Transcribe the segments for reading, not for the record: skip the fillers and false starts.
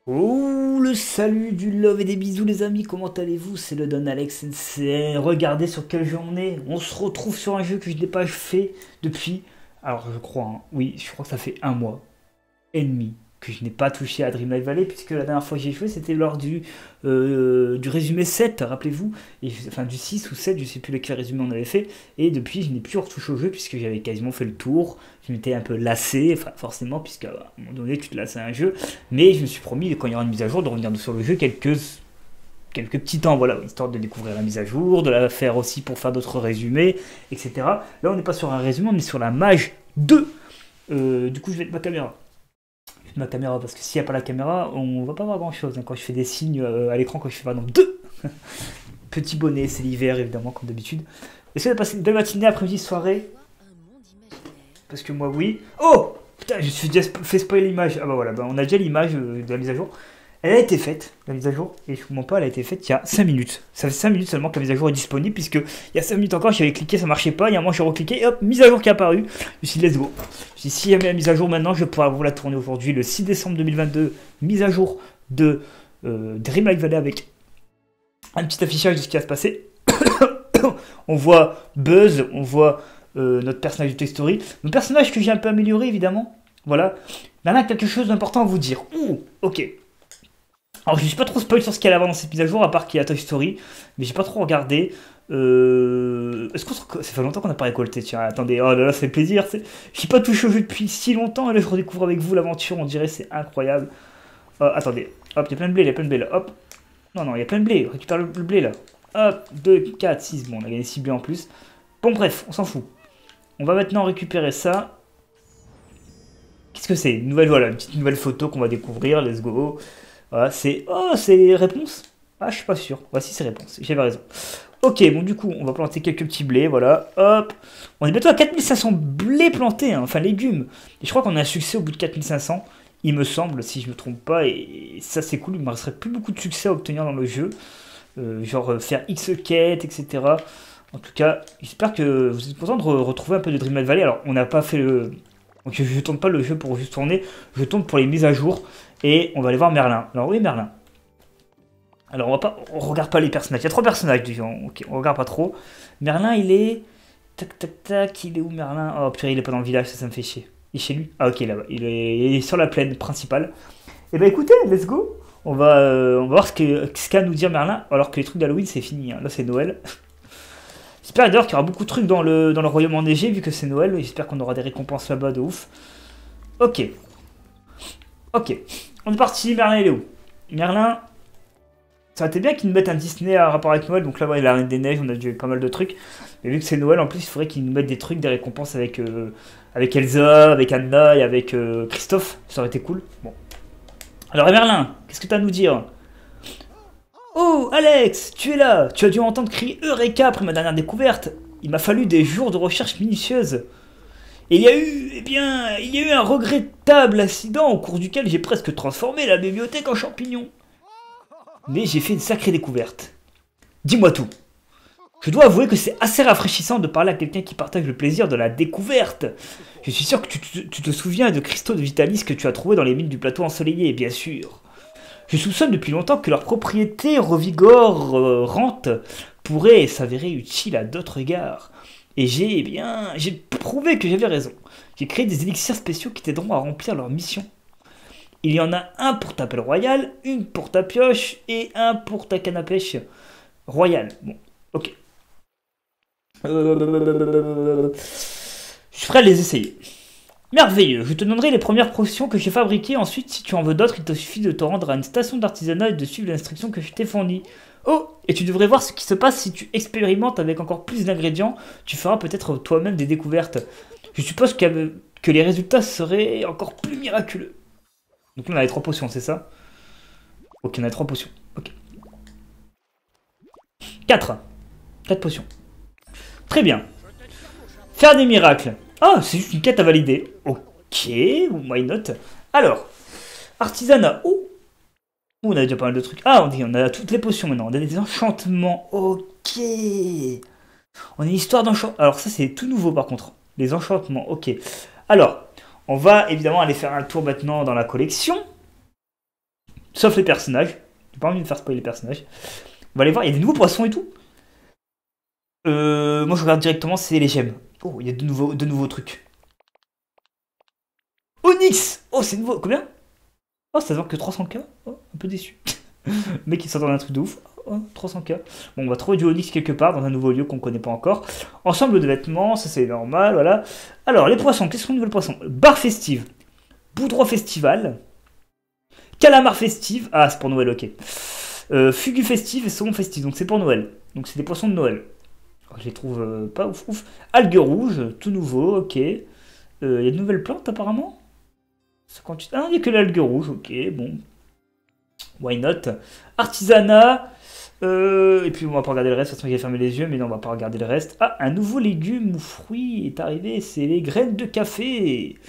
Oh, le salut du love et des bisous les amis, comment allez-vous? C'est le Don Alex NCN. Regardez sur quel jeu on est. On se retrouve sur un jeu que je n'ai pas fait depuis, alors je crois, hein, oui, je crois que ça fait un mois et demi que je n'ai pas touché à Dreamlight Valley, puisque la dernière fois que j'ai joué, c'était lors du résumé 7, rappelez-vous, enfin du 6 ou 7, je sais plus lequel résumé on avait fait, et depuis, je n'ai plus retouché au jeu, puisque j'avais quasiment fait le tour, je m'étais un peu lassé, enfin forcément, puisque à un moment donné, tu te lasses à un jeu, mais je me suis promis, quand il y aura une mise à jour, de revenir sur le jeu quelques petits temps, voilà, histoire de découvrir la mise à jour, de la faire aussi pour faire d'autres résumés, etc. Là, on n'est pas sur un résumé, on est sur la Mage 2. Du coup, je vais mettre ma caméra parce que s'il n'y a pas la caméra, on va pas voir grand chose. Quand je fais des signes à l'écran, quand je fais par exemple 2, petit bonnet, c'est l'hiver évidemment, comme d'habitude. Essayez de passer une belle matinée, après-midi, soirée. Parce que moi, oui. Oh putain, je suis déjà fait spoiler l'image. Ah bah voilà, on a déjà l'image de la mise à jour. Elle a été faite, la mise à jour, et je vous mens pas, elle a été faite il y a 5 minutes. Ça fait 5 minutes seulement que la mise à jour est disponible, puisque il y a 5 minutes encore, j'avais cliqué, ça marchait pas, il y a un moment, j'ai recliqué, et hop, mise à jour qui est apparue. Je me suis dit, let's go. Je me suis dit, si jamais la mise à jour maintenant, je vais pouvoir vous la tourner aujourd'hui, le 6 décembre 2022, mise à jour de Dreamlight Valley avec un petit affichage de ce qui va se passer. On voit Buzz, on voit notre personnage de Toy Story, notre personnage que j'ai un peu amélioré évidemment. Voilà. Là, on a quelque chose d'important à vous dire. Ouh, ok. Alors, je ne suis pas trop spoil sur ce qu'il y a avant dans cette mise à jour, à part qu'il y a Toy Story, mais j'ai pas trop regardé. Est-ce qu'on ça fait longtemps qu'on n'a pas récolté, tiens, attendez, oh là là, ça fait plaisir. J'ai pas touché au jeu depuis si longtemps, et là je redécouvre avec vous l'aventure, on dirait, c'est incroyable. Attendez, hop, il y a plein de blé, il y a plein de blé là, hop. Non, non, il y a plein de blé, récupère le blé là. Hop, 2, 4, 6, bon, on a gagné 6 blés en plus. Bon, bref, on s'en fout. On va maintenant récupérer ça. Qu'est-ce que c'est? Une nouvelle, voilà, une petite nouvelle photo qu'on va découvrir, let's go. Voilà, c'est. Oh, c'est les réponses? Ah, je suis pas sûr. Voici ces réponses. J'avais raison. Ok, bon, du coup, on va planter quelques petits blés, voilà. Hop. On est bientôt à 4500 blés plantés, hein, enfin légumes. Et je crois qu'on a un succès au bout de 4500, il me semble, si je me trompe pas. Et ça, c'est cool. Il me resterait plus beaucoup de succès à obtenir dans le jeu. Genre faire X quêtes, etc. En tout cas, j'espère que vous êtes contents de retrouver un peu de Dreamlight Valley. Alors, on n'a pas fait le. Donc, je tourne pas le jeu pour juste tourner, je tourne pour les mises à jour. Et on va aller voir Merlin. Alors oui, Merlin. Alors on regarde pas les personnages. Il y a trois personnages déjà. Ok, on regarde pas trop. Merlin, il est. Tac tac tac. Il est où Merlin? Oh purée, il est pas dans le village, ça me fait chier. Il est chez lui. Ah ok, là-bas. Il est sur la plaine principale. Et bah écoutez, let's go. On va voir ce qu'a à nous dire Merlin. Alors que les trucs d'Halloween c'est fini, hein. Là c'est Noël. J'espère d'ailleurs qu'il y aura beaucoup de trucs dans le royaume enneigé vu que c'est Noël. J'espère qu'on aura des récompenses là-bas de ouf. Ok. Ok. On est parti. Merlin il est où? Merlin. Ça aurait été bien qu'ils nous mettent un Disney à rapport avec Noël. Donc là, il y a la Reine des Neiges, on a déjà eu pas mal de trucs. Mais vu que c'est Noël, en plus, il faudrait qu'ils nous mettent des trucs, des récompenses avec Elsa, avec Anna et avec Christophe. Ça aurait été cool. Bon. Alors, Merlin, qu'est-ce que tu as à nous dire? Oh, Alex, tu es là. Tu as dû entendre crier Eureka après ma dernière découverte. Il m'a fallu des jours de recherche minutieuse. Et il y a eu un regrettable accident au cours duquel j'ai presque transformé la bibliothèque en champignon. Mais j'ai fait une sacrée découverte. Dis-moi tout. Je dois avouer que c'est assez rafraîchissant de parler à quelqu'un qui partage le plaisir de la découverte. Je suis sûr que tu te souviens de cristaux de Vitalis que tu as trouvés dans les mines du plateau ensoleillé, bien sûr. Je soupçonne depuis longtemps que leur propriété revigorante pourrait s'avérer utile à d'autres égards. Et j'ai prouvé que j'avais raison. J'ai créé des élixirs spéciaux qui t'aideront à remplir leur mission. Il y en a un pour ta pelle royale, une pour ta pioche et un pour ta canne à pêche royale. Bon, ok. Je ferai les essayer. Merveilleux, je te donnerai les premières potions que j'ai fabriquées. Ensuite, si tu en veux d'autres, il te suffit de te rendre à une station d'artisanat et de suivre l'instruction que je t'ai fournie. Oh, et tu devrais voir ce qui se passe si tu expérimentes avec encore plus d'ingrédients. Tu feras peut-être toi-même des découvertes. Je suppose que les résultats seraient encore plus miraculeux. Donc là, on a les trois potions, c'est ça? Ok, on a trois potions. Ok. 4. 4 potions. Très bien. Faire des miracles. Ah, c'est juste une quête à valider. Ok, why not? Alors, artisanat. Oh, on a déjà pas mal de trucs. Ah, on a toutes les potions maintenant. On a des enchantements. Ok. On a une histoire d'enchantement. Alors ça, c'est tout nouveau par contre. Les enchantements, ok. Alors, on va évidemment aller faire un tour maintenant dans la collection. Sauf les personnages. J'ai pas envie de faire spoiler les personnages. On va aller voir, il y a des nouveaux poissons et tout. Moi je regarde directement, c'est les gemmes. Oh, il y a de nouveaux trucs. Onyx. Oh, c'est nouveau. Combien? Oh, ça vend que 300k. Oh, un peu déçu. Le mec il s'entend un truc de ouf. Oh, 300k. Bon, on va trouver du Onyx quelque part dans un nouveau lieu qu'on connaît pas encore. Ensemble de vêtements, ça c'est normal, voilà. Alors, les poissons, qu'est-ce qu'on nouvelle poisson? Bar festive. Boudroie festival. Calamar festive. Ah, c'est pour Noël, ok. Fugu festive et saumon festive. Donc c'est pour Noël. Donc c'est des poissons de Noël. Oh, je les trouve pas ouf ouf. Algues rouges, tout nouveau, ok. Il y a de nouvelles plantes apparemment. 58. Ah, il n'y a que l'algue rouge, ok, bon. Why not? Artisanat. Et puis on va pas regarder le reste, de toute façon il a fermé les yeux, mais non, on va pas regarder le reste. Ah, un nouveau légume ou fruit est arrivé, c'est les graines de café.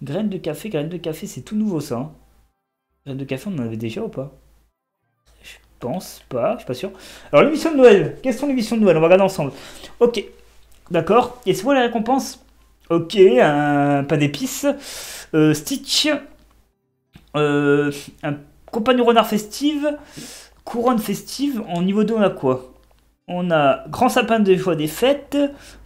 Graines de café, c'est tout nouveau ça. Hein. Graines de café, on en avait déjà ou pas? Je pense pas, je suis pas sûr. Alors l'émission de Noël, quelles sont les missions de Noël? On va regarder ensemble. Ok, d'accord. Et c'est quoi les récompenses? Ok, un pain d'épices. Stitch. Un compagnon renard festive. Couronne festive. En niveau 2, on a quoi? On a grand sapin de joie des fêtes.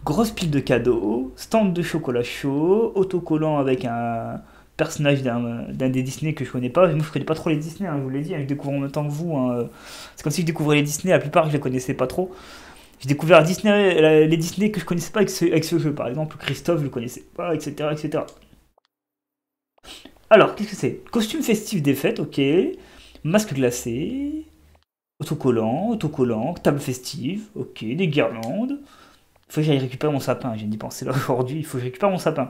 Grosse pile de cadeaux. Stand de chocolat chaud. Autocollant avec un personnage d'un des Disney que je connais pas. Moi, je connais pas trop les Disney, hein, je vous l'ai dit. Hein, je découvre en même temps que vous. Hein. C'est comme si je découvrais les Disney. La plupart, je les connaissais pas trop. J'ai découvert les Disney que je connaissais pas avec ce jeu. Par exemple, Christophe, je le connaissais pas, etc. etc. Alors, qu'est-ce que c'est? Costume festif des fêtes, ok. Masque glacé. Autocollant. Table festive, ok. Des guirlandes. Faut que j'aille récupérer mon sapin. J'ai d'y penser là aujourd'hui. Il faut que je récupère mon sapin.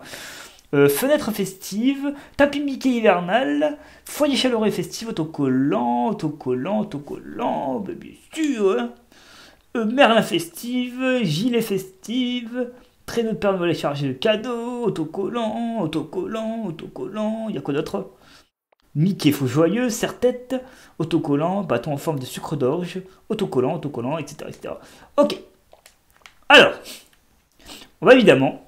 Fenêtre festive. Tapis Mickey hivernal. Foyer chaleureux festif. Autocollant. Bien sûr. Hein. Merlin festive, gilet festive, traîneau de Père Noël chargé de cadeaux, autocollant, il y a quoi d'autre? Mickey faux joyeux, serre-tête, autocollant, bâton en forme de sucre d'orge, autocollant, etc., etc. Ok. Alors, on va évidemment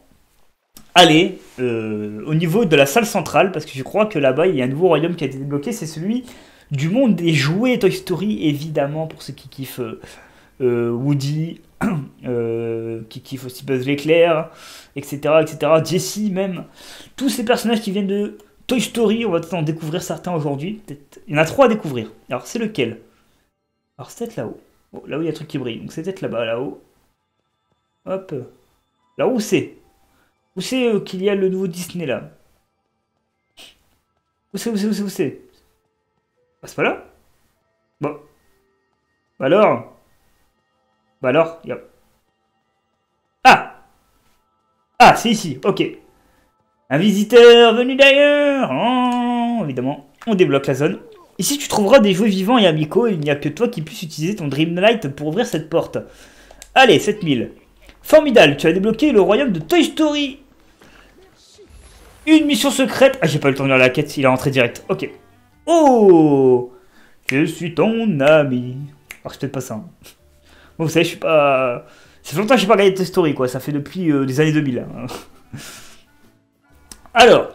aller au niveau de la salle centrale, parce que je crois que là-bas, il y a un nouveau royaume qui a été débloqué, c'est celui du monde des jouets Toy Story, évidemment, pour ceux qui kiffent... Woody, qui kiffe aussi Buzz l'éclair, etc., etc. Jessie même. Tous ces personnages qui viennent de Toy Story, on va peut-être en découvrir certains aujourd'hui. Il y en a 3 à découvrir. Alors c'est lequel? Alors c'est peut-être là-haut. Oh, là où il y a un truc qui brille. Donc c'est peut-être là-bas, là-haut. Hop. Là où c'est? Où c'est qu'il y a le nouveau Disney là? Où c'est? Ah, c'est pas là? Bon. Alors, yep. Ah! Ah, c'est ici, ok. Un visiteur venu d'ailleurs. Oh, évidemment, on débloque la zone. Ici, tu trouveras des jouets vivants et amicaux. Il n'y a que toi qui puisses utiliser ton Dreamlight pour ouvrir cette porte. Allez, 7000. Formidable, tu as débloqué le royaume de Toy Story. Une mission secrète. Ah, j'ai pas eu le temps de lire la quête, il est rentré direct. Ok. Oh! Je suis ton ami. Alors, c'est peut-être pas ça. Hein. Bon, vous savez, je suis pas... Ça fait longtemps que je n'ai pas regardé Toy Story, quoi. Ça fait depuis les années 2000. Hein. Alors,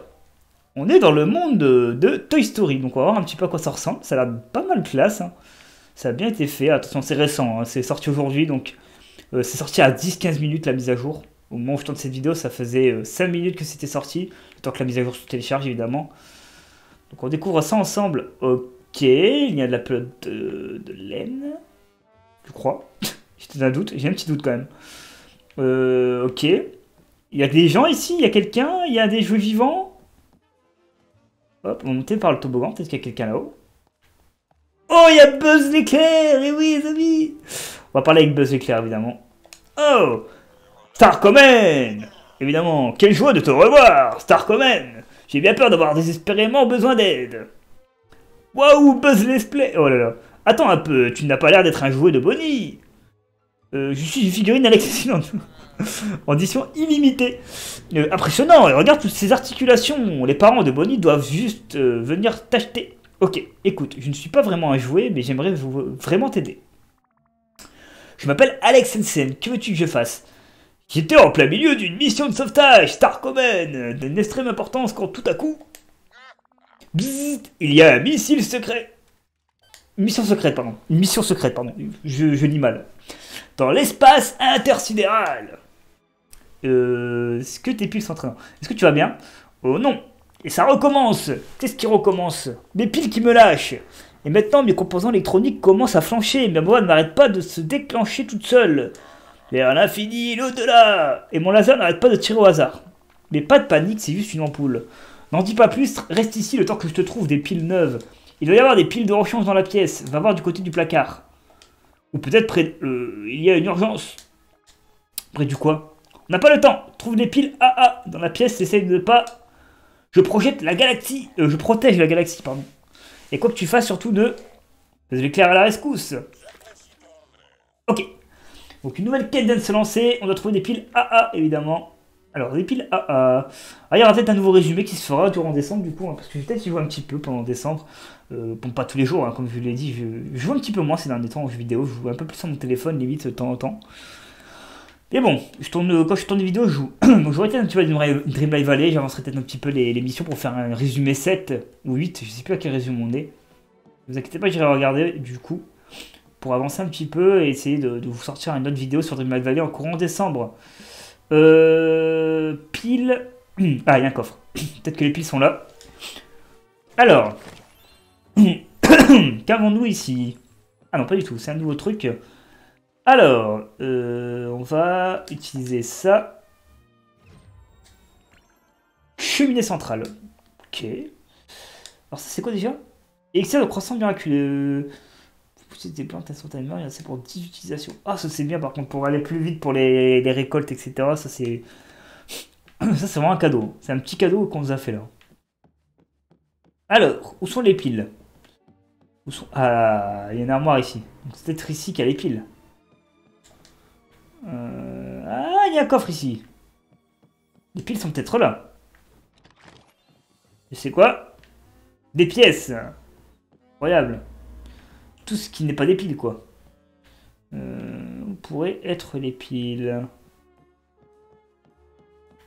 on est dans le monde de Toy Story. Donc, on va voir un petit peu à quoi ça ressemble. Ça a pas mal classe. Hein. Ça a bien été fait. Attention, c'est récent. Hein. C'est sorti aujourd'hui. Donc, c'est sorti à 10-15 minutes la mise à jour. Au moment où je tourne cette vidéo, ça faisait 5 minutes que c'était sorti. Le temps que la mise à jour se télécharge, évidemment. Donc, on découvre ça ensemble. Ok. Il y a de la pelote de laine. Je crois. J'ai un doute, j'ai un petit doute quand même. Ok. Il y a des gens ici, il y a quelqu'un, il y a des jouets vivants. Hop, on va monter par le toboggan, peut-être qu'il y a quelqu'un là-haut. Oh, il y a Buzz l'éclair, et oui les amis. On va parler avec Buzz l'éclair évidemment. Oh, Starcoman. Évidemment, quelle joie de te revoir, Starcoman. J'ai bien peur d'avoir désespérément besoin d'aide. Waouh, Buzz l'éclair. Oh là là. Attends un peu, tu n'as pas l'air d'être un jouet de Bonnie. Je suis une figurine accessible en édition illimitée. Impressionnant, et regarde toutes ces articulations. Les parents de Bonnie doivent juste venir t'acheter. Ok, écoute, je ne suis pas vraiment un jouet, mais j'aimerais vraiment t'aider. Je m'appelle Alex Hansen, que veux-tu que je fasse? J'étais en plein milieu d'une mission de sauvetage, Starcoman, d'une extrême importance quand tout à coup... Bzzzt, il y a un missile secret. Une mission secrète, pardon. Une mission secrète, pardon. Je lis mal. Dans l'espace intersidéral. Est-ce que tes piles s'entraînent? Est-ce que tu vas bien? Oh non. Et ça recommence. Qu'est-ce qui recommence? Mes piles qui me lâchent. Et maintenant, mes composants électroniques commencent à flancher. Ma voix n'arrête pas de se déclencher toute seule. Vers l'infini et l'au-delà. Et mon laser n'arrête pas de tirer au hasard. Mais pas de panique, c'est juste une ampoule. N'en dis pas plus, reste ici le temps que je te trouve des piles neuves. Il doit y avoir des piles de rechange dans la pièce. Va voir du côté du placard. Ou peut-être près... il y a une urgence. Près du quoi? On n'a pas le temps. Trouve des piles AA dans la pièce. Essaye de pas... Je projette la galaxie. Je protège la galaxie, pardon. Et quoi que tu fasses, surtout de... l'éclair à la rescousse. Ok. Donc une nouvelle quête vient de se lancer. On doit trouver des piles AA, évidemment. Alors, des piles AA. Ah, il y aura peut-être un nouveau résumé qui se fera durant décembre, du coup. Hein, parce que peut-être j'y joue un petit peu pendant décembre. Bon, pas tous les jours, hein, comme je l'ai dit. Je joue un petit peu moins ces derniers temps en jeux vidéo. Je joue un peu plus sur mon téléphone, limite, de temps en temps. Mais bon, quand je tourne des vidéos, je joue. Donc j'aurais peut-être un petit peu de Dreamlight Valley, j'avancerai peut-être un petit peu les missions pour faire un résumé 7 ou 8, je sais plus à quel résumé on est. Ne vous inquiétez pas, j'irai regarder du coup, pour avancer un petit peu et essayer de vous sortir une autre vidéo sur Dreamlight Valley en courant décembre. Piles... Ah, il y a un coffre. Peut-être que les piles sont là. Alors, qu'avons-nous ici? Ah non, pas du tout, c'est un nouveau truc. Alors, on va utiliser ça. Cheminée centrale. Ok. Alors ça c'est quoi déjà? Elixir de croissance miraculeux. Pousser des plantes instantanément, c'est pour 10 utilisations. Ah ça c'est bien par contre pour aller plus vite pour les récoltes, etc. Ça c'est... Ça c'est vraiment un cadeau. C'est un petit cadeau qu'on nous a fait là. Alors, où sont les piles? Où sont... Ah, il y a une armoire ici. C'est peut-être ici qu'il y a les piles. Ah, il y a un coffre ici. Les piles sont peut-être là. Et c'est quoi? Des pièces. Incroyable. Tout ce qui n'est pas des piles, quoi. Où pourraient être les piles?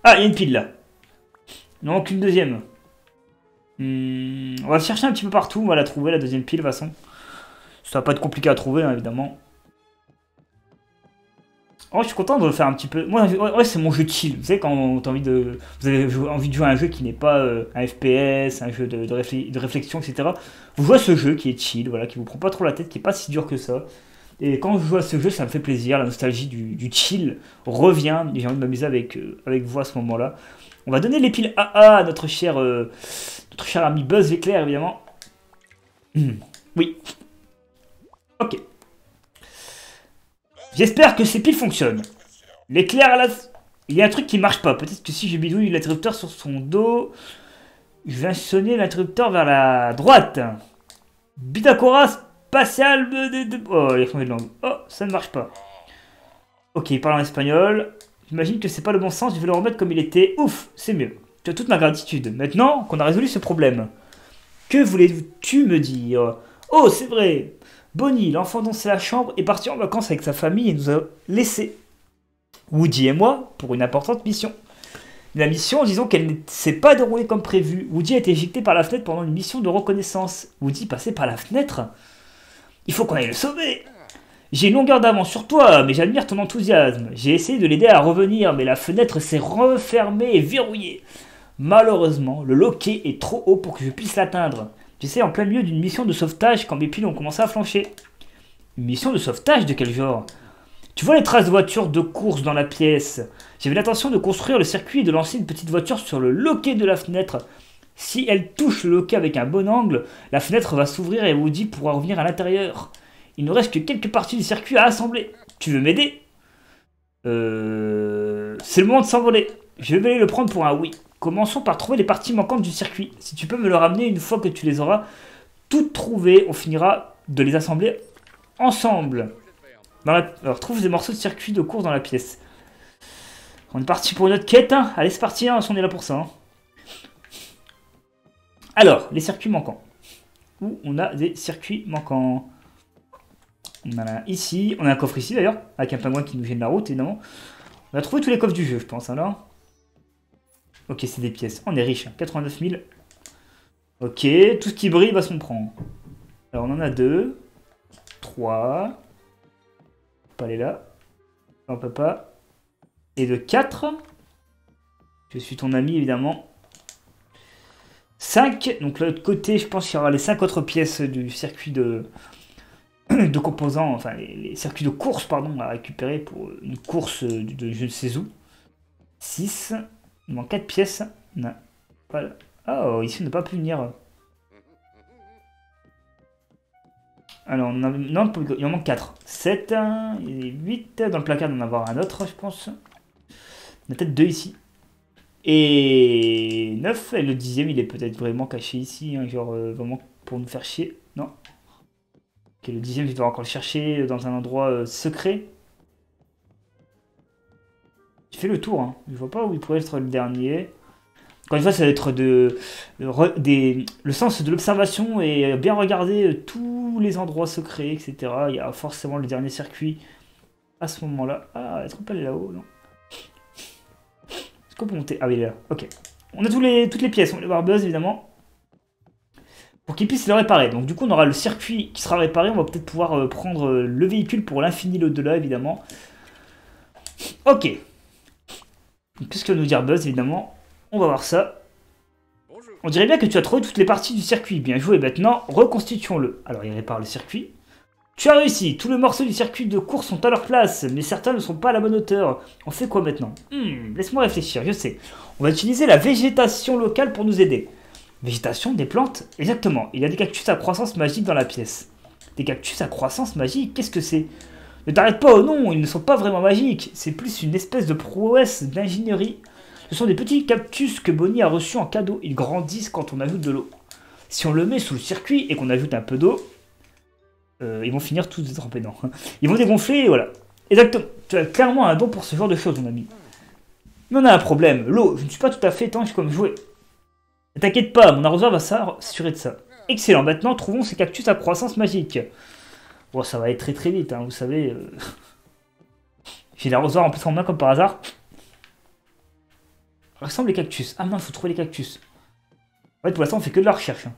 Ah, il y a une pile là. Il manque une deuxième. On va chercher un petit peu partout. On va la trouver, la deuxième pile, de toute façon. Ça va pas être compliqué à trouver, hein, évidemment. Oh, je suis content de le faire un petit peu. Moi, ouais, c'est mon jeu de chill. Vous savez, quand t'as envie de... Vous avez envie de jouer à un jeu qui n'est pas un FPS, un jeu de réflexion, etc. Vous jouez à ce jeu qui est chill, voilà, qui vous prend pas trop la tête, qui est pas si dur que ça. Et quand je joue à ce jeu, ça me fait plaisir. La nostalgie du chill revient. J'ai envie de m'amuser avec vous à ce moment-là. On va donner les piles AA à notre cher ami Buzz l'éclair, évidemment. Oui. Ok. J'espère que ces piles fonctionnent. L'éclair à la... Il y a un truc qui marche pas. Peut-être que si je bidouille l'interrupteur sur son dos, je vais sonner l'interrupteur vers la droite. Bidakora spatial... Oh, il a changé de langue. Oh, ça ne marche pas. Ok, il parle en espagnol. J'imagine que c'est pas le bon sens. Je vais le remettre comme il était. Ouf, c'est mieux. Tu as toute ma gratitude. Maintenant qu'on a résolu ce problème, que voulais-tu me dire? Oh, c'est vrai. Bonnie, l'enfant dont c'est la chambre, est parti en vacances avec sa famille et nous a laissé Woody et moi pour une importante mission. La mission, disons qu'elle ne s'est pas déroulée comme prévu. Woody a été éjecté par la fenêtre pendant une mission de reconnaissance. Woody passait par la fenêtre? Il faut qu'on aille le sauver. J'ai une longueur d'avance sur toi, mais j'admire ton enthousiasme. J'ai essayé de l'aider à revenir, mais la fenêtre s'est refermée et verrouillée. Malheureusement, le loquet est trop haut pour que je puisse l'atteindre. J'essaie en plein milieu d'une mission de sauvetage quand mes piles ont commencé à flancher. Une mission de sauvetage de quel genre? Tu vois les traces de voitures de course dans la pièce? J'avais l'intention de construire le circuit et de lancer une petite voiture sur le loquet de la fenêtre. Si elle touche le loquet avec un bon angle, la fenêtre va s'ouvrir et Woody pourra revenir à l'intérieur. Il ne reste que quelques parties du circuit à assembler. Tu veux m'aider? C'est le moment de s'envoler. Je vais le prendre pour un oui. Commençons par trouver les parties manquantes du circuit. Si tu peux me le ramener une fois que tu les auras toutes trouvées, on finira de les assembler ensemble. Alors, trouve des morceaux de circuit de course dans la pièce. On est parti pour une autre quête. Hein. Allez, c'est parti, hein, on est là pour ça. Hein. Alors, les circuits manquants. Où on a des circuits manquants? On en a ici. On a un coffre ici, d'ailleurs, avec un pingouin qui nous gêne la route, évidemment. On a trouvé tous les coffres du jeu, je pense, alors. Ok, c'est des pièces. On est riche, hein. 89 000. Ok, tout ce qui brille va se prendre. Alors on en a 2, 3. On peut pas aller là. On peut pas. Et de 4. Je suis ton ami évidemment. 5. Donc de l'autre côté, je pense qu'il y aura les 5 autres pièces du circuit de composants, enfin les circuits de course pardon, à récupérer pour une course de je ne sais où. 6. Il manque 4 pièces. Non. Voilà. Oh, ici on n'a pas pu venir. Alors, non, il en manque 4. 7, et 8. Dans le placard, d'en avoir un autre, je pense. On a peut-être 2 ici. Et 9. Et le 10e, il est peut-être vraiment caché ici. Hein, genre, vraiment pour nous faire chier. Non. Ok, le 10e, je dois encore le chercher dans un endroit secret. Je fais le tour. Hein. Je vois pas où il pourrait être le dernier. Encore une fois, ça va être le sens de l'observation et bien regarder tous les endroits secrets, etc. Il y a forcément le dernier circuit à ce moment-là. Ah, est-ce qu'on peut aller là-haut? Non. Est-ce qu'on peut monter? Ah oui, il est là. Ok. On a toutes les pièces. On va les voir Buzz, évidemment. Pour qu'il puisse le réparer. Donc du coup, on aura le circuit qui sera réparé. On va peut-être pouvoir prendre le véhicule pour l'infini, l'au-delà, évidemment. Ok. Qu'est-ce que va nous dire Buzz, évidemment? On va voir ça. On dirait bien que tu as trouvé toutes les parties du circuit. Bien joué. Maintenant, reconstituons-le. Alors, il répare le circuit. Tu as réussi. Tous les morceaux du circuit de course sont à leur place, mais certains ne sont pas à la bonne hauteur. On fait quoi maintenant? Laisse-moi réfléchir. Je sais. On va utiliser la végétation locale pour nous aider. Végétation, des plantes? Exactement. Il y a des cactus à croissance magique dans la pièce. Des cactus à croissance magique? Qu'est-ce que c'est? Ne t'arrête pas, oh non, ils ne sont pas vraiment magiques. C'est plus une espèce de prouesse d'ingénierie. Ce sont des petits cactus que Bonnie a reçus en cadeau. Ils grandissent quand on ajoute de l'eau. Si on le met sous le circuit et qu'on ajoute un peu d'eau, ils vont finir tous détrempés. Non. Ils vont dégonfler et voilà. Exactement. Tu as clairement un don pour ce genre de choses, mon ami. Mais on a un problème. L'eau, je ne suis pas tout à fait étanche comme jouet. Ne t'inquiète pas, mon arroseur va s'assurer de ça. Excellent. Maintenant, trouvons ces cactus à croissance magique. Bon, ça va être très très vite, hein, vous savez. J'ai l'arrosoir en plus en main comme par hasard. Ressemble les cactus. Ah non, il faut trouver les cactus. En fait, pour l'instant, on fait que de la recherche. Hein.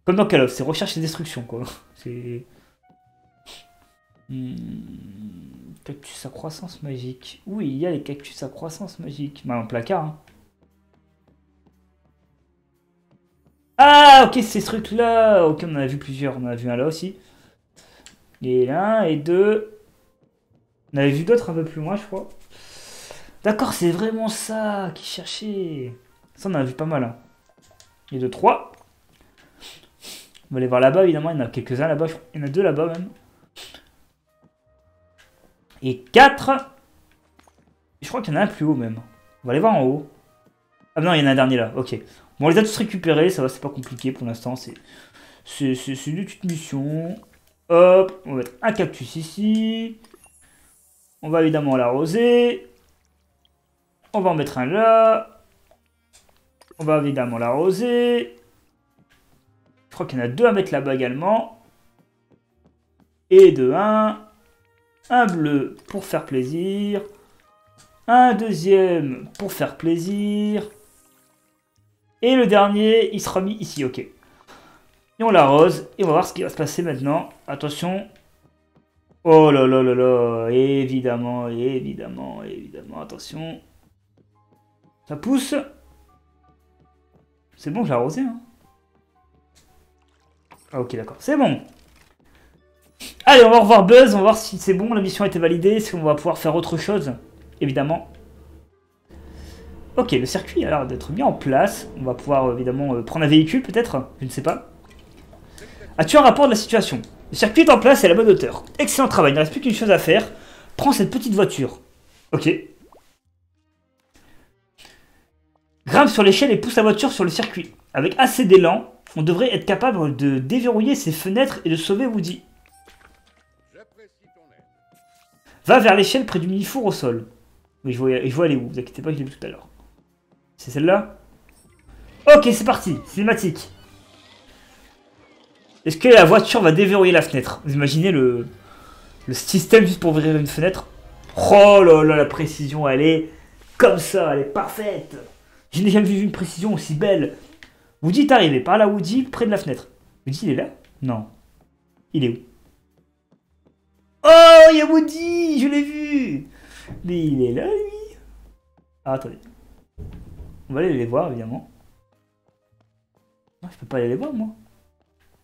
Comme dans Call of, c'est recherche et destruction, quoi. C'est... Cactus à croissance magique. Oui, il y a les cactus à croissance magique. Bah, un placard, hein. Ah, ok, c'est ce truc-là. Ok, on en a vu plusieurs. On en a vu un là aussi. Et là, et deux. On avait vu d'autres un peu plus loin, je crois. D'accord, c'est vraiment ça qui cherchait. Ça, on en a vu pas mal. Hein. Et de 3. On va aller voir là-bas, évidemment. Il y en a quelques-uns là-bas. Il y en a 2 là-bas, même. Et 4. Je crois qu'il y en a un plus haut, même. On va aller voir en haut. Ah non, il y en a un dernier là. Ok. Bon, on les a tous récupérés. Ça va, c'est pas compliqué pour l'instant. C'est une petite mission. Hop. On va mettre un cactus ici. On va évidemment l'arroser. On va en mettre un là. On va évidemment l'arroser. Je crois qu'il y en a 2 à mettre là-bas également. Et de 1. Un bleu pour faire plaisir. Un deuxième pour faire plaisir. Et le dernier, il sera mis ici, ok. Et on l'arrose. Et on va voir ce qui va se passer maintenant. Attention. Oh là là là là. Évidemment, évidemment, évidemment. Attention. Ça pousse. C'est bon, je l'ai arrosé. Hein. Ah ok, d'accord. C'est bon. Allez, on va revoir Buzz. On va voir si c'est bon. La mission a été validée. Si on va pouvoir faire autre chose. Évidemment. Ok, le circuit a l'air d'être mis en place. On va pouvoir évidemment prendre un véhicule peut-être. Je ne sais pas. As-tu un rapport de la situation? Le circuit est en place et à la bonne hauteur. Excellent travail. Il ne reste plus qu'une chose à faire. Prends cette petite voiture. Ok. Grimpe sur l'échelle et pousse la voiture sur le circuit. Avec assez d'élan, on devrait être capable de déverrouiller ces fenêtres et de sauver Woody. Va vers l'échelle près du mini-four au sol. Oui, je vois aller où, vous inquiétez pas, je l'ai vu tout à l'heure. C'est celle-là? Ok, c'est parti, cinématique. Est-ce que la voiture va déverrouiller la fenêtre? Vous imaginez le système juste pour ouvrir une fenêtre? Oh là là, la précision, elle est comme ça, elle est parfaite. Je n'ai jamais vu une précision aussi belle. Woody est arrivé, par là Woody, près de la fenêtre. Woody, il est là? Non. Il est où? Oh, il y a Woody! Je l'ai vu! Mais il est là, lui. Ah, attendez. On va aller les voir, évidemment. Ah, je peux pas aller les voir, moi.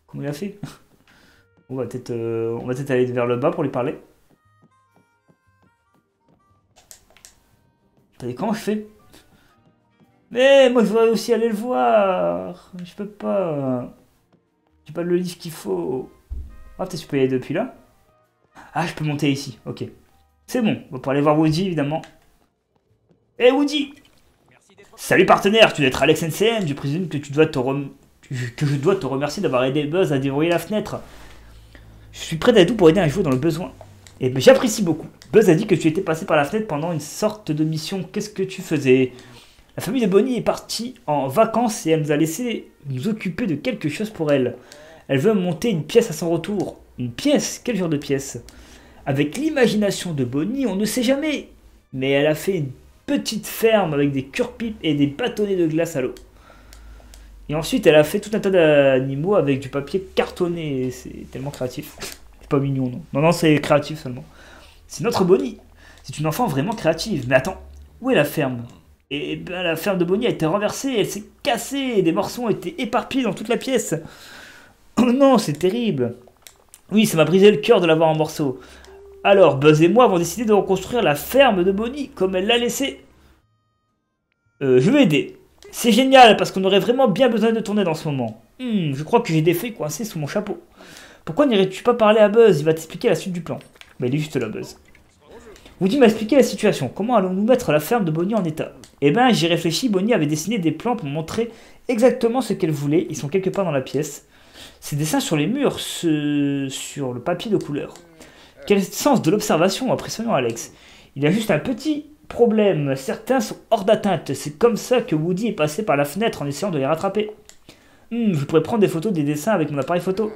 Comment il a fait? On va peut-être aller vers le bas pour lui parler. Attendez, comment je fais? Mais moi, je voudrais aussi aller le voir. Je peux pas. J'ai pas le livre qu'il faut. Ah, peut-être que je peux y aller depuis là. Ah, je peux monter ici. Ok. C'est bon. On va pouvoir aller voir Woody, évidemment. Eh, Woody! Salut partenaire, tu dois être Alex NCM. Je présume que que je dois te remercier d'avoir aidé Buzz à déverrouiller la fenêtre. Je suis prêt à tout pour aider un joueur dans le besoin. Et ben, j'apprécie beaucoup. Buzz a dit que tu étais passé par la fenêtre pendant une sorte de mission. Qu'est-ce que tu faisais? La famille de Bonnie est partie en vacances et elle nous a laissé nous occuper de quelque chose pour elle. Elle veut monter une pièce à son retour. Une pièce? Quel genre de pièce? Avec l'imagination de Bonnie, on ne sait jamais. Mais elle a fait une petite ferme avec des cure-pipes et des bâtonnets de glace à l'eau. Et ensuite, elle a fait tout un tas d'animaux avec du papier cartonné. C'est tellement créatif. C'est pas mignon, non. Non, non, c'est créatif seulement. C'est notre Bonnie. C'est une enfant vraiment créative. Mais attends, où est la ferme? Et ben, la ferme de Bonnie a été renversée, elle s'est cassée, et des morceaux ont été éparpillés dans toute la pièce. Oh non, c'est terrible. Oui, ça m'a brisé le cœur de la voir en morceaux. Alors, Buzz et moi avons décidé de reconstruire la ferme de Bonnie comme elle l'a laissée. Je vais aider. C'est génial parce qu'on aurait vraiment bien besoin de ton aide en ce moment. Je crois que j'ai des feuilles coincées sous mon chapeau. Pourquoi n'irais-tu pas parler à Buzz? Il va t'expliquer la suite du plan. Bah, il est juste là, Buzz. Woody m'a expliqué la situation. Comment allons-nous mettre la ferme de Bonnie en état? Eh ben, j'y réfléchis. Bonnie avait dessiné des plans pour montrer exactement ce qu'elle voulait. Ils sont quelque part dans la pièce. Ces dessins sur les murs, sur le papier de couleur. Quel sens de l'observation, impressionnant, Alex. Il y a juste un petit problème. Certains sont hors d'atteinte. C'est comme ça que Woody est passé par la fenêtre en essayant de les rattraper. Je pourrais prendre des photos des dessins avec mon appareil photo.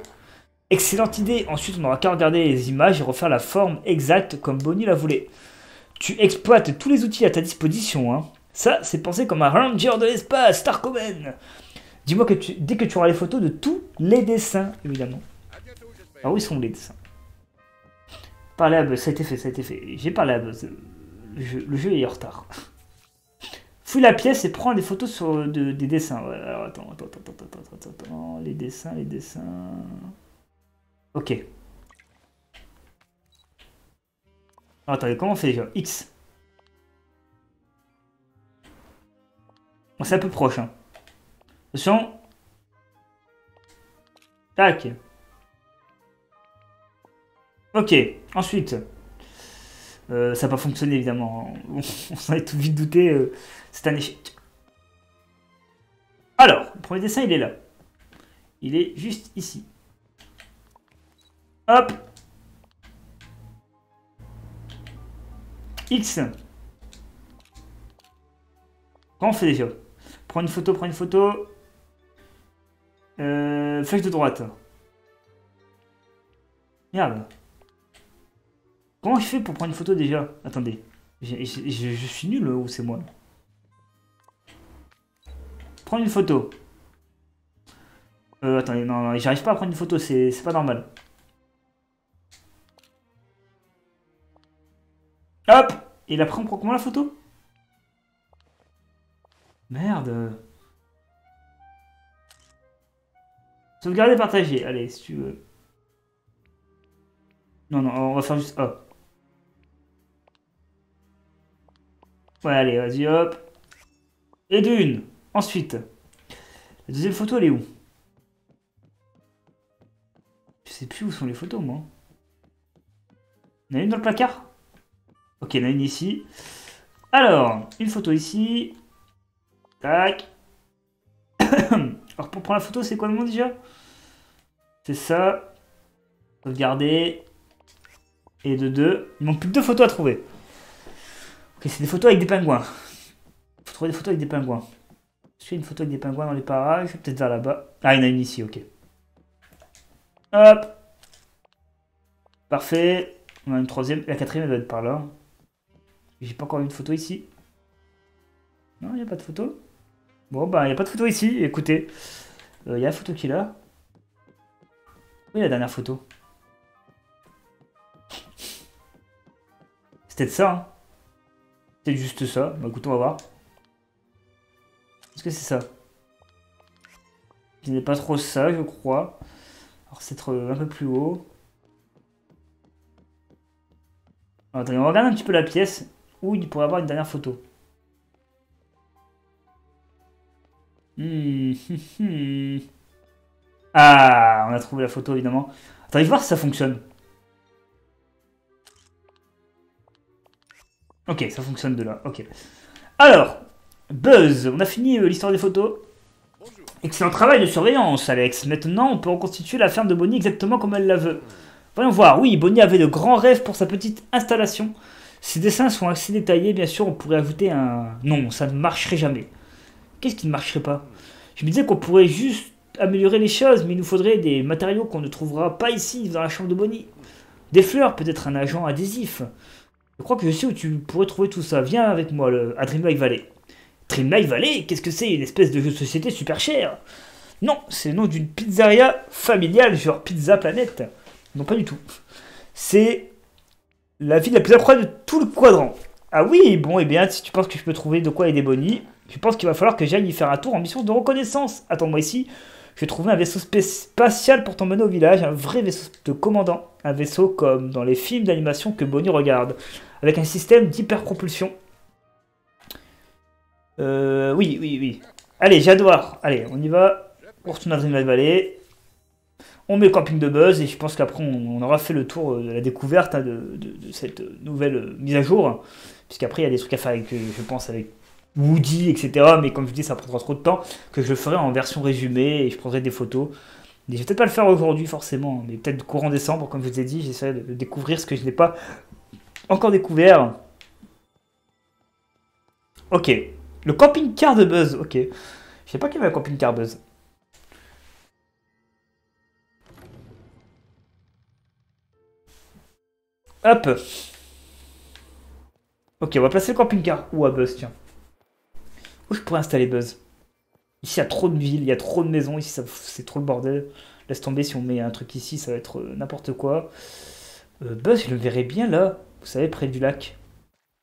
Excellente idée. Ensuite, on n'aura qu'à regarder les images et refaire la forme exacte comme Bonnie la voulait. Tu exploites tous les outils à ta disposition, hein. Ça, c'est pensé comme un ranger de l'espace, Starcomen. Dis-moi que dès que tu auras les photos de tous les dessins, évidemment. Alors où ils sont les dessins? Parler à Buzz, ça a été fait, ça a été fait. J'ai parlé à Buzz. Le jeu est en retard. Fouille la pièce et prends des photos des dessins. Ouais, alors attends. Les dessins. Ok. Alors, attendez, comment on fait déjà? X. Bon, c'est un peu proche, hein. Attention. Tac. Ok, ensuite. Ça n'a pas fonctionné, évidemment. On s'en est tout vite douté. C'est un échec. Alors, le premier dessin, il est là. Il est juste ici. Hop. X. Comment on fait déjà? Prends une photo. Flèche de droite. Merde. Comment je fais pour prendre une photo déjà? Attendez. Je suis nul ou c'est moi? Prendre une photo. Attendez, non, j'arrive pas à prendre une photo, c'est pas normal. Hop! Et il prend comment la photo? Merde. Sauvegarder, partager. Allez, si tu veux. Non, on va faire juste A. Ouais, allez, vas-y, hop. Et d'une. Ensuite. La deuxième photo, elle est où? Je sais plus où sont les photos, moi. Il y en a une dans le placard? Ok, il y en a une ici. Alors, une photo ici. Tac. Alors, pour prendre la photo, c'est quoi le nom déjà? C'est ça. Sauvegarder. Et de deux. Il manque plus que deux photos à trouver. Ok, c'est des photos avec des pingouins. Faut trouver des photos avec des pingouins. Je fais une photo avec des pingouins dans les parages. Peut-être vers là-bas. Ah, il y en a une ici, ok. Hop. Parfait. On a une troisième. La quatrième, elle doit être par là. J'ai pas encore vu de photo ici. Non, il n'y a pas de photo. Bon, bah, il n'y a pas de photo ici. Écoutez. Il y a la photo qui est là. Oui, la dernière photo. C'était de ça, hein. C'est juste ça. Bah écoute, on va voir. Est-ce que c'est ça? Ce n'est pas trop ça, je crois. Alors c'est être un peu plus haut. Attendez, on regarde un petit peu la pièce où il pourrait avoir une dernière photo. Hmm, Ah, on a trouvé la photo évidemment. Attendez, je vais voir si ça fonctionne. Ok, ça fonctionne de là. Ok. Alors, Buzz, on a fini l'histoire des photos. Excellent travail de surveillance, Alex. Maintenant, on peut reconstituer la ferme de Bonnie exactement comme elle la veut. Voyons voir. Oui, Bonnie avait de grands rêves pour sa petite installation. Ses dessins sont assez détaillés, bien sûr, on pourrait ajouter un... Non, ça ne marcherait jamais. Qu'est-ce qui ne marcherait pas? Je me disais qu'on pourrait juste améliorer les choses, mais il nous faudrait des matériaux qu'on ne trouvera pas ici, dans la chambre de Bonnie. Des fleurs, peut-être un agent adhésif. Je crois que je sais où tu pourrais trouver tout ça. Viens avec moi à Dreamlight Valley. Dreamlight Valley? Qu'est-ce que c'est? Une espèce de jeu de société super cher? Non, c'est le nom d'une pizzeria familiale, genre Pizza Planet. Non, pas du tout. C'est la ville la plus incroyable de tout le quadrant. Ah oui, bon, et bien, si tu penses que je peux trouver de quoi aider Bonnie, je pense qu'il va falloir que j'aille y faire un tour en mission de reconnaissance. Attends-moi ici, je vais trouver un vaisseau spatial pour t'emmener au village, un vrai vaisseau de commandant. Un vaisseau comme dans les films d'animation que Bonnie regarde, avec un système d'hyperpropulsion. Oui, oui, oui. Allez, j'adore. Allez, on y va. On retourne à Dreamlight Valley. On met le camping de Buzz et je pense qu'après on aura fait le tour de la découverte, hein, de cette nouvelle mise à jour. Puisqu'après il y a des trucs à faire avec, je pense, avec Woody, etc. Mais comme je dis, ça prendra trop de temps que je le ferai en version résumée et je prendrai des photos. Et je vais peut-être pas le faire aujourd'hui forcément, mais peut-être courant décembre, comme je vous ai dit, j'essaierai de découvrir ce que je n'ai pas encore découvert. Ok. Le camping-car de Buzz, ok. Je sais pas qu'il y avait un camping-car Buzz. Hop. Ok, on va placer le camping-car. Où à Buzz, tiens. Où je pourrais installer Buzz? Ici, il y a trop de villes, il y a trop de maisons. Ici, c'est trop le bordel. Laisse tomber, si on met un truc ici, ça va être n'importe quoi. Buzz, je le verrais bien là. Vous savez, près du lac.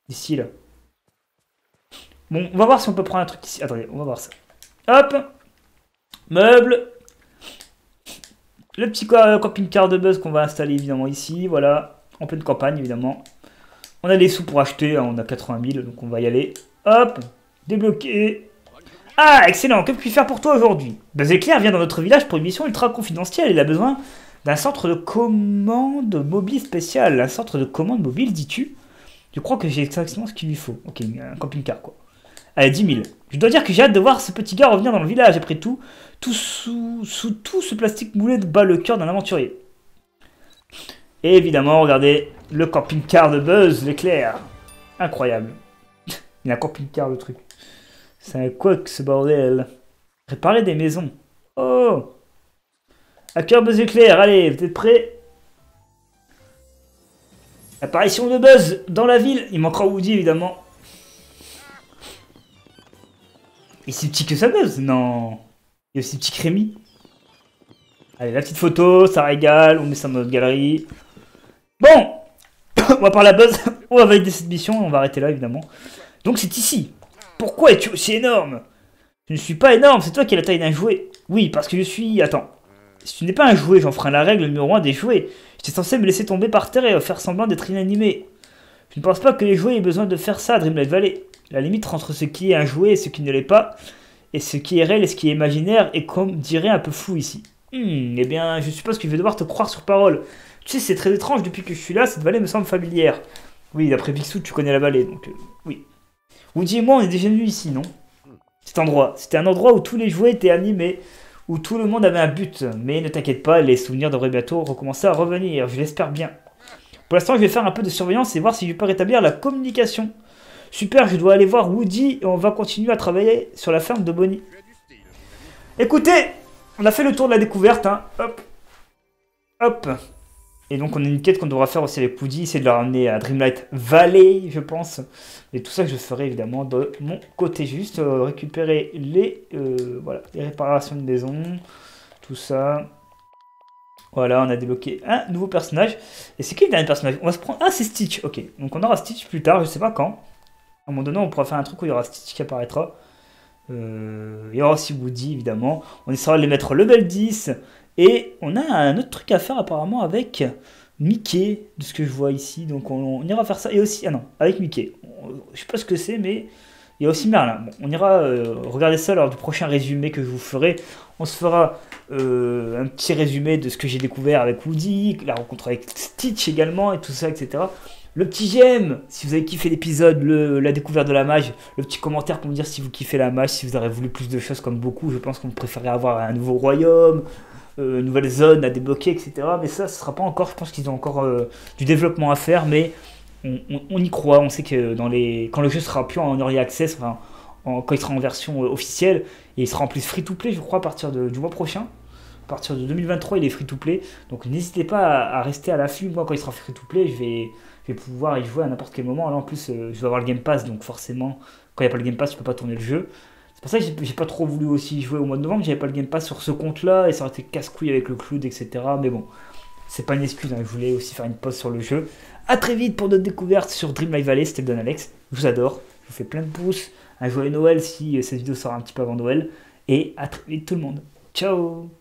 Ici, là. Bon, on va voir si on peut prendre un truc ici. Attendez, on va voir ça. Hop. Meuble. Le petit camping-car de Buzz qu'on va installer évidemment ici. Voilà. En pleine campagne, évidemment. On a des sous pour acheter. Hein, on a 80 000, donc on va y aller. Hop. Débloquer. Ah, excellent. Que puis-je faire pour toi aujourd'hui? Buzz Éclair vient dans notre village pour une mission ultra confidentielle. Il a besoin d'un centre de commande mobile spécial. Un centre de commande mobile, dis-tu? Je crois que j'ai exactement ce qu'il lui faut. Ok, un camping-car, quoi. Allez, 10 000. Je dois dire que j'ai hâte de voir ce petit gars revenir dans le village. Après tout, sous tout ce plastique moulé bat le cœur d'un aventurier. Et évidemment, regardez le camping-car de Buzz l'éclair. Incroyable. Il a un camping-car, le truc. C'est un quoi que ce bordel? Réparer des maisons. Oh! Hacker Buzz éclair, allez, vous êtes prêts? Apparition de Buzz dans la ville. Il manquera Woody, évidemment. Et c'est petit que ça, Buzz? Non. Il y a aussi petit Crémy. Allez, la petite photo, ça régale. On met ça dans notre galerie. Bon! On va parler à Buzz. On va valider cette mission. On va arrêter là, évidemment. Donc, c'est ici. Pourquoi es-tu aussi énorme? Je ne suis pas énorme, c'est toi qui as la taille d'un jouet. Oui, parce que je suis... Attends. Si tu n'es pas un jouet, j'enfreins la règle numéro 1 des jouets. J'étais censé me laisser tomber par terre et faire semblant d'être inanimé. Je ne pense pas que les jouets aient besoin de faire ça à Dreamlight Valley. La limite entre ce qui est un jouet et ce qui ne l'est pas, et ce qui est réel et ce qui est imaginaire, est comme dirait un peu flou ici. Eh bien, je suppose que je vais devoir te croire sur parole. Tu sais, c'est très étrange, depuis que je suis là, cette vallée me semble familière. Oui, d'après Picsou, tu connais la vallée, donc oui. Woody et moi, on est déjà venus ici, non? C'était un endroit où tous les jouets étaient animés, où tout le monde avait un but. Mais ne t'inquiète pas, les souvenirs devraient bientôt recommencer à revenir, je l'espère bien. Pour l'instant, je vais faire un peu de surveillance et voir si je peux rétablir la communication. Super, je dois aller voir Woody et on va continuer à travailler sur la ferme de Bonnie. Écoutez, on a fait le tour de la découverte, hein. Hop. Hop. Et donc on a une quête qu'on devra faire aussi avec Woody, c'est de la ramener à Dreamlight Valley, je pense. Et tout ça que je ferai évidemment de mon côté juste, récupérer les, voilà, les réparations de maison, tout ça. Voilà, on a débloqué un nouveau personnage. Et c'est qui le dernier personnage? On va se prendre... Ah, c'est Stitch, ok. Donc on aura Stitch plus tard, je sais pas quand. À un moment donné, on pourra faire un truc où il y aura Stitch qui apparaîtra. Il y aura aussi Woody, évidemment. On essaiera de les mettre level 10. Et on a un autre truc à faire apparemment avec Mickey, de ce que je vois ici. Donc on ira faire ça. Et aussi, ah non, avec Mickey. Je sais pas ce que c'est, mais il y a aussi Merlin. Bon, on ira regarder ça lors du prochain résumé que je vous ferai. On se fera un petit résumé de ce que j'ai découvert avec Woody, la rencontre avec Stitch également, et tout ça, etc. Le petit j'aime, si vous avez kiffé l'épisode, la découverte de la mage, le petit commentaire pour me dire si vous kiffez la mage, si vous aurez voulu plus de choses comme beaucoup, je pense qu'on préférerait avoir un nouveau royaume, une nouvelle zone à débloquer, etc. Mais ça, ce sera pas encore, je pense qu'ils ont encore du développement à faire, mais on y croit, on sait que quand le jeu sera plus en early access, enfin, quand il sera en version officielle, et il sera en plus free to play, je crois, à partir du mois prochain. À partir de 2023, il est free to play. Donc n'hésitez pas à rester à l'affût. Moi, quand il sera free to play, je vais pouvoir y jouer à n'importe quel moment. Là, en plus, je vais avoir le Game Pass, donc forcément, quand il n'y a pas le Game Pass, je peux pas tourner le jeu. C'est pour ça que j'ai pas trop voulu aussi jouer au mois de novembre. J'avais pas le Game Pass sur ce compte-là, et ça aurait été casse-couille avec le cloud, etc. Mais bon, c'est pas une excuse, hein. Je voulais aussi faire une pause sur le jeu. A très vite pour d'autres découvertes sur Dream Live Valley. C'était le Don Alex. Je vous adore. Je vous fais plein de pouces. Un joyeux Noël si cette vidéo sort un petit peu avant Noël. Et à très vite tout le monde. Ciao.